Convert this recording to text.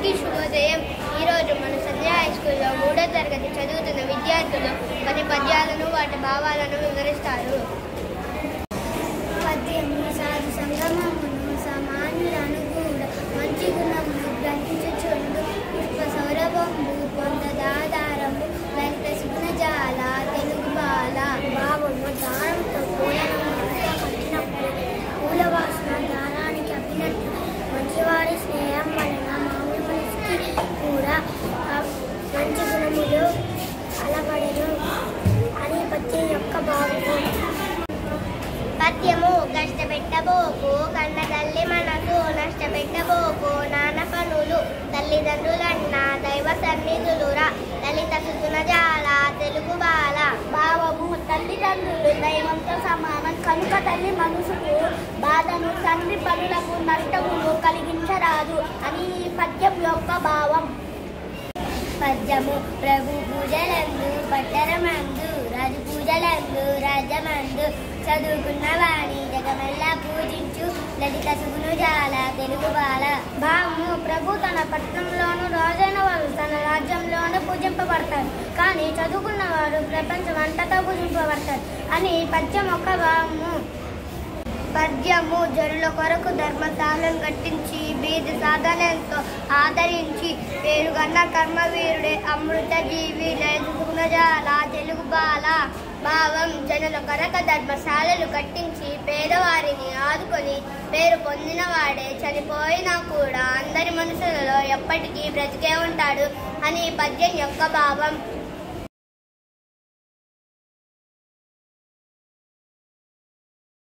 అందరికీ శుభోదయం. ఈరోజు మన సంధ్య హై స్కూల్లో 3వ తరగతి చదువుతున్న విద్యార్థులు కొన్ని పద్యాలను వాటి భావాలను వివరిస్తారు. పద్యము సాధు సంగమమును సమానులను కూడా మంచి గుణమును గ్రహించుచుండు పుష్ప సౌరభంబు పొందదాధారము లలిత సుగుణ జాల తెలుగు బాల. భావము దారంతో కట్టినప్పుడు పూల వాసన దారానికి అప్పినట్టు మంచివారి స్నేహం వలన మామూలు మనిషికి కూడా మంచి గుణములు అలవడను అని పద్యం యొక్క భావము. పద్యము కష్టపెట్టబోకు కన్న తల్లి మనసు నష్టపెట్టబోకు నాన్న పనులు తల్లిదండ్రులన్న దైవ సన్నిధులురా లలిత సుగుణ జాల తెలుగు బాల. భావము తల్లిదండ్రులు దైవంతో సమానం కనుక తల్లి మనసుకు బాధను తండ్రి పనులకు నష్టమును కలిగించరాదు అని ఈ పద్యం యొక్క భావం. పద్యము ప్రభు పూజలందు పట్టరమందు రాజు పూజలందు రాజ్యమందు చదువుకున్న వాణి జగమెల్లా పూజించు లలిత సుగుణ జాల తెలుగు బాల. భావము ప్రభు తన పట్టణంలోను రాజైన వారు తన రాజ్యంలోనే పూజింపబడతారు కానీ చదువుకున్న వారు ప్రపంచం అంతటా పూజింపబడతారు అని పద్యం యొక్క భావము. పద్యము జనుల కొరకు ధర్మశాలను కట్టించి బీది సాధనంతో ఆదరించి పేరుగన్న కర్మవీరుడే అమృత జీవి లలిత సుగుణ జాల తెలుగు బాల. భావం జనుల కొరకు ధర్మశాలలు కట్టించి పేదవారిని ఆదుకొని పేరు పొందిన వాడే చనిపోయినా కూడా అందరి మనసులలో ఎప్పటికీ బ్రతికే ఉంటాడు అని పద్యం యొక్క భావం.